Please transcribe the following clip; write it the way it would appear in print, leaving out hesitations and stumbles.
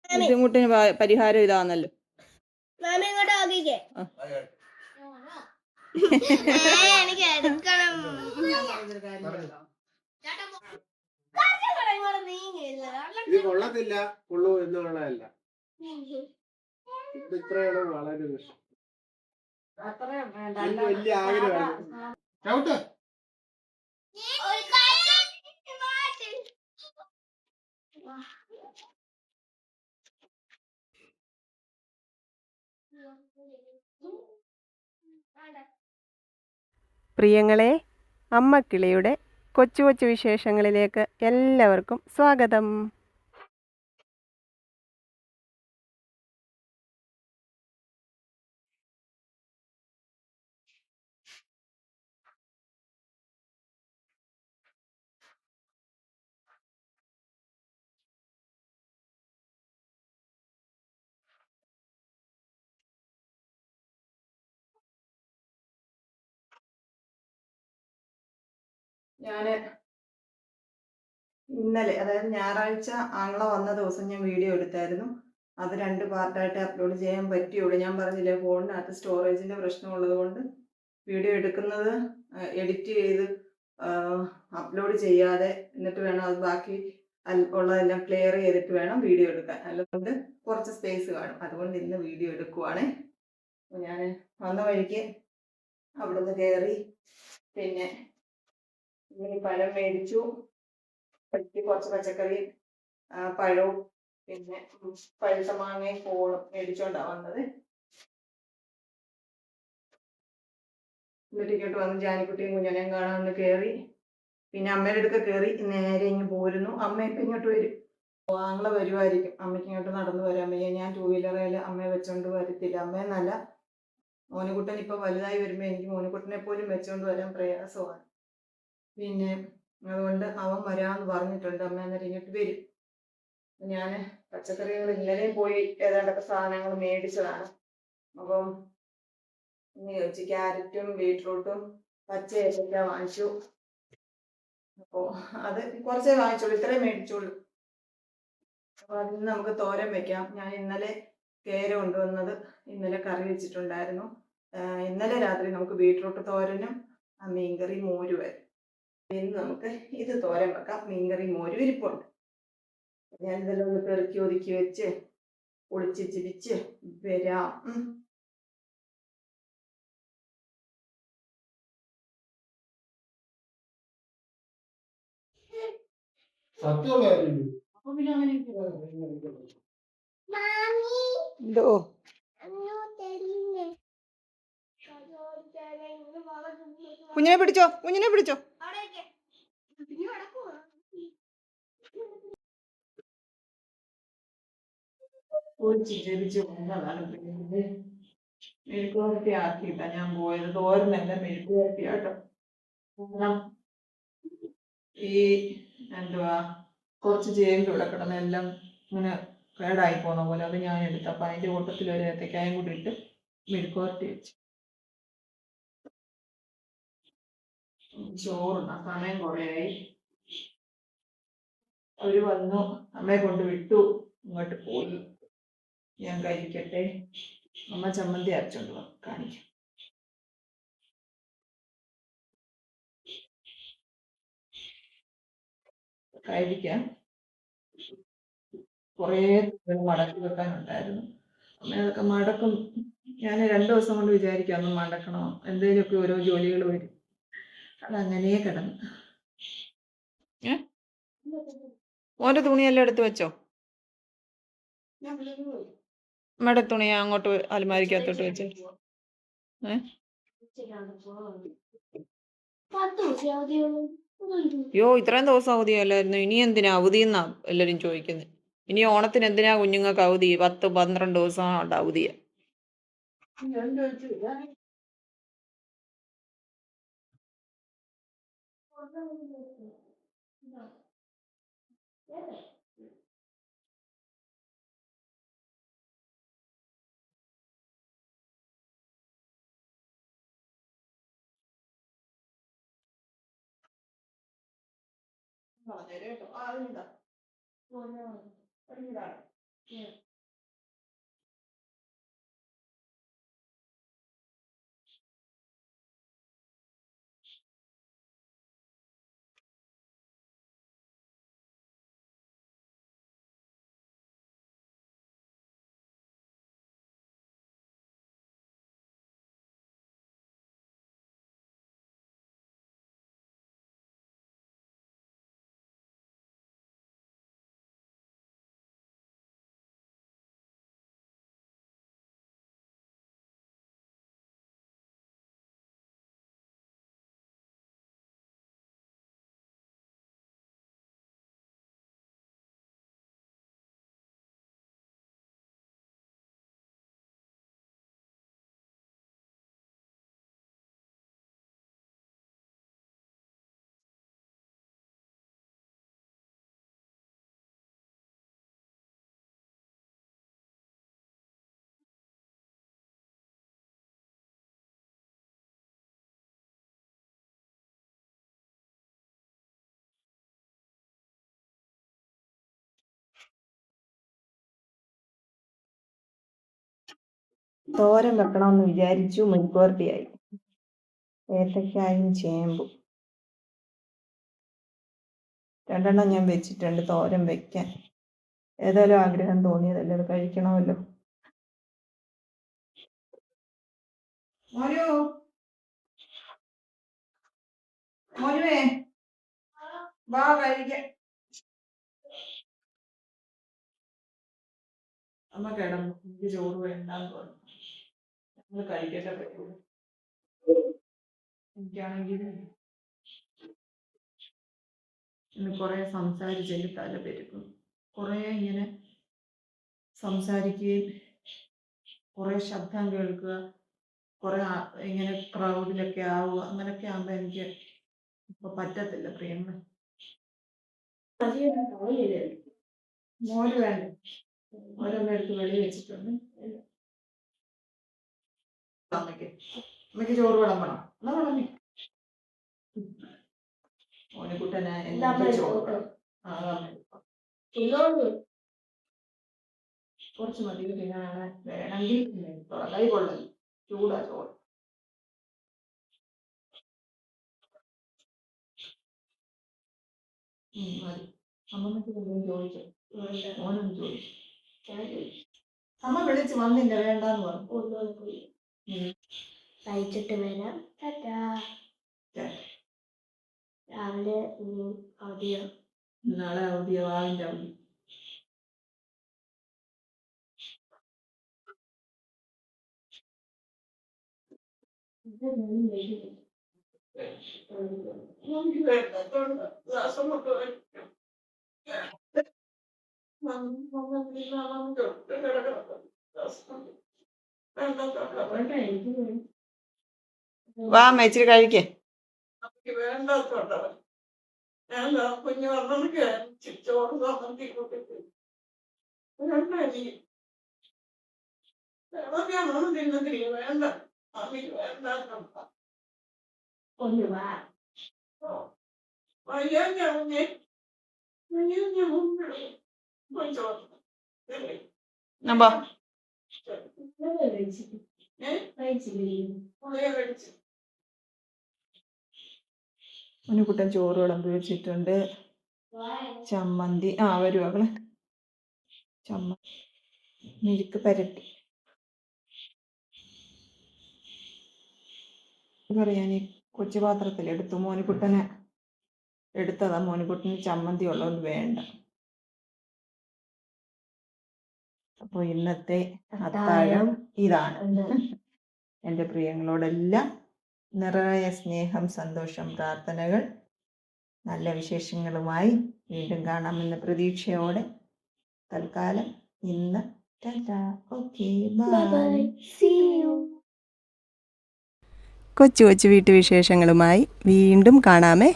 ബുദ്ധിമുട്ടിന് പരിഹാരം ഇതാണല്ലോ. ഇത് കൊള്ളത്തില്ല കൊള്ളൂ എന്നുള്ളതല്ല, ഇത് ഇത്രയാണ് വളരെ വലിയ ആഗ്രഹമാണ്. ചവിട്ട്. പ്രിയങ്ങളെ, അമ്മക്കിളിയുടെ കൊച്ചു കൊച്ചു വിശേഷങ്ങളിലേക്ക് എല്ലാവർക്കും സ്വാഗതം. ഞാൻ ഇന്നലെ, അതായത് ഞായറാഴ്ച ആങ്ങള വന്ന ദിവസം ഞാൻ വീഡിയോ എടുത്തായിരുന്നു. അത് 2 പാർട്ടായിട്ട് അപ്ലോഡ് ചെയ്യാൻ പറ്റിയുള്ളൂ. ഞാൻ പറഞ്ഞില്ലേ, ഫോണിനകത്ത് സ്റ്റോറേജിൻ്റെ പ്രശ്നമുള്ളത് കൊണ്ട് വീഡിയോ എടുക്കുന്നത് എഡിറ്റ് ചെയ്ത് അപ്ലോഡ് ചെയ്യാതെ എന്നിട്ട് വേണം അത് ബാക്കി ഉള്ളതെല്ലാം ക്ലിയർ ചെയ്തിട്ട് വേണം വീഡിയോ എടുക്കാൻ. അതുകൊണ്ട് കുറച്ച് സ്പേസ് കാണും. അതുകൊണ്ട് ഇന്ന് വീഡിയോ എടുക്കുവാണ്. ഞാൻ വന്ന വഴിക്ക് അവിടുന്ന് കയറി പിന്നെ പഴം മേടിച്ചു. കുറച്ച് പച്ചക്കറി, പഴവും പിന്നെ പഴുത്ത മാങ്ങയും ഫോണും മേടിച്ചോണ്ടാണ് വന്നത്. എന്നിട്ട് ഇങ്ങോട്ട് വന്ന് ജാനിക്കുട്ടിയും കുഞ്ഞനെയും കാണാൻ കയറി. പിന്നെ അമ്മയുടെ അടുക്ക കയറി നേരെ ഇങ്ങ് പോരുന്നു. അമ്മ ഇപ്പം ഇങ്ങോട്ട് വരും. ആങ്ങളെ വരുമായിരിക്കും. അമ്മയ്ക്ക് ഇങ്ങോട്ട് നടന്നു വരാൻ വയ്യ. ഞാൻ 2 വീലറിൽ അമ്മയെ വെച്ചോണ്ട് വരത്തില്ല. അമ്മയെന്നല്ല, മോനുകുട്ടൻ ഇപ്പോൾ വലുതായി വരുമ്പോൾ എനിക്ക് മോനുകുട്ടനെ പോലും വെച്ചോണ്ട് വരാൻ പ്രയാസമാണ്. പിന്നെ അതുകൊണ്ട് അവൻ വരാമെന്ന് പറഞ്ഞിട്ടുണ്ട്. അമ്മ എന്നിട്ട് ഇങ്ങോട്ട് വരും. ഞാൻ പച്ചക്കറികൾ ഇന്നലെയും പോയി ഏതാണ്ടൊക്കെ സാധനങ്ങൾ മേടിച്ചതാണ്. അപ്പം ഇന്ന് ചോദിച്ചു ക്യാരറ്റും ബീട്രൂട്ടും പച്ച ഏലക്ക വാങ്ങിച്ചു. അപ്പോൾ അത് കുറച്ചേ വാങ്ങിച്ചോളൂ, ഇത്രയും മേടിച്ചോളൂ. അപ്പോൾ അതിന് നമുക്ക് തോരൻ വെക്കാം. ഞാൻ ഇന്നലെ കേര കൊണ്ടുവന്നത് ഇന്നലെ കറി വെച്ചിട്ടുണ്ടായിരുന്നു. ഇന്നലെ രാത്രി നമുക്ക് ബീട്രൂട്ട് തോരനും മീൻകറി മോരുമായിരുന്നു. ഇന്ന് നമുക്ക് ഇത് തോരൻ വെക്കാം. മീൻകറി മോരും ഇരിപ്പുണ്ട്. ഞാനിതെല്ലാം ഒന്ന് പെറുക്കി ഒതുക്കി വെച്ച് ഒളിച്ച് ചിരിച്ച് വരാം. അപ്പൊ പിന്നെ അങ്ങനെ എന്തോ കുഞ്ഞിനെ പിടിച്ചോ, കുഞ്ഞിനെ പിടിച്ചോ. ജപിച്ച് വന്നതാണ്. മെഴുക്കുവരട്ടി ആക്കിയില്ല ഞാൻ പോയത്. തോരനല്ല, മെഴുക്കുവരട്ടിയാട്ടോ. കാരണം ഈ എന്തുവാ കുറച്ച് ചേമ്പ് ഇവിടെ കിടന്നെല്ലാം ഇങ്ങനെ കേടായി പോകുന്ന പോലെ അത് ഞാൻ എടുത്തു. അപ്പം അതിൻ്റെ കൂട്ടത്തിൽ ഒരു ഏത്തക്കായും കൂടി ഇട്ട് മെഴുക്കുവരട്ടി വെച്ചു. ചോറുണ്ട സമയം കുറേയായി. അവര് വന്നു, അമ്മയെ കൊണ്ട് വിട്ടു, ഇങ്ങോട്ട് പോയി. ഞാൻ കഴിക്കട്ടെ. അമ്മ ചമ്മന്തി അരച്ചോണ്ട് കാണിക്കാം. കഴിക്കാം. കുറേ മടക്കി വെക്കാനുണ്ടായിരുന്നു. അമ്മ അതൊക്കെ മടക്കും. ഞാൻ 2 ദിവസം കൊണ്ട് വിചാരിക്കാം ഒന്ന് മടക്കണോ, എന്തെങ്കിലുമൊക്കെ ഓരോ ജോലികൾ വരും. അതങ്ങനെ കിടന്നു. ഓൻ്റെ തുണിയെല്ലാം എടുത്ത് വെച്ചോ? അമ്മയുടെ തുണി അങ്ങോട്ട് അലമാരിക്കകത്തോട്ട് വെച്ചോ. അയ്യോ, ഇത്രയും ദിവസം അവധിയല്ലായിരുന്നു. ഇനി എന്തിനാ അവധി എന്നാ എല്ലാവരും ചോദിക്കുന്നത്. ഇനി ഓണത്തിന് എന്തിനാ കുഞ്ഞുങ്ങൾക്ക് അവധി? 10-12 ദിവസം ഉണ്ട് അവധിയാ. തോരൻ വെക്കണമെന്ന് വിചാരിച്ചു, മെഴുക്കുവരട്ടിയായി. ഏത്തക്കായും ചേമ്പും രണ്ടെണ്ണം ഞാൻ വെച്ചിട്ടുണ്ട് തോരൻ വെക്കാൻ. ഏതായാലും ആഗ്രഹം തോന്നിയതല്ലേ, അത് കഴിക്കണമല്ലോ. മോനുവേ വാ കഴിക്കാൻ. അമ്മ കിടന്നു, എനിക്ക് ചോറ് വേണ്ടാന്ന് പറഞ്ഞു. നമ്മൾ കഴിക്കട്ടെ പറ്റുള്ളൂ. എനിക്കാണെങ്കിൽ ഇന്ന് കുറെ സംസാരിച്ചെങ്കിൽ തല പെരുക്കും. കുറെ ഇങ്ങനെ സംസാരിക്കുകയും കുറെ ശബ്ദം കേൾക്കുക, കുറെ ഇങ്ങനെ ക്രൗഡിലൊക്കെ ആവുക, അങ്ങനെയൊക്കെ ആകുമ്പോൾ എനിക്ക് ഇപ്പൊ പറ്റത്തില്ല പ്രിയമ്മ. മോര് വേണ്ട, ഓരോന്നും എടുത്ത് വെളി വെച്ചിട്ടുണ്ട്. അമ്മയ്ക്ക് ചോറ് വിളമ്പണം. എന്നാ വിളമ്പി മോനിക്കുട്ടനെ ചോറ് കുറച്ച് മതി. പിന്നെ വേണമെങ്കിൽ കൈ കൊള്ളൽ ചൂടാ ചോറ്. മതി. അമ്മമ്മക്ക് ചോദിച്ചു, മോനൊന്ന് ചോദിച്ചു. അമ്മ വിളിച്ച് വന്നില്ല, വേണ്ടാന്ന് പറഞ്ഞു. കഴിച്ചിട്ട് വരാം. രാവിലെ അവധിയോ? നാളെ അവധിയോ? വാവിന്റെ അവധി. വാ മേച്ചിരി കഴിക്കേ. വേണ്ടാത്തോണ്ടവൻ ഞാൻ കുഞ്ഞു പറഞ്ഞ ചോറ് തിന്നത്തില്ല. വേണ്ട അമ്മയ്ക്ക് വേണ്ട. കുട്ടൻ ചോറ് വിളമ്പി വെച്ചിട്ടുണ്ട്. ചമ്മന്തി വരും അവള്. ചമ്മന്തി മിഴുക്ക് പരട്ടി പറയാൻ ഈ കൊച്ചു പാത്രത്തിൽ എടുത്തു. മോനിക്കുട്ടന് എടുത്തതാ. മോനിക്കുട്ടന് ചമ്മന്തി ഉള്ളതുകൊണ്ട് വേണ്ട. അപ്പോൾ ഇന്നത്തെ അത്താഴം ഇതാണ്. എൻ്റെ പ്രിയങ്ങളോടെല്ലാം നിറയെ സ്നേഹം, സന്തോഷം, പ്രാർത്ഥനകൾ. നല്ല വിശേഷങ്ങളുമായി വീണ്ടും കാണാമെന്ന പ്രതീക്ഷയോടെ തൽക്കാലം ഇന്ന് ഓക്കെ, ബൈ. കൊച്ചു കൊച്ചു വീട്ടുവിശേഷങ്ങളുമായി വീണ്ടും കാണാമേ.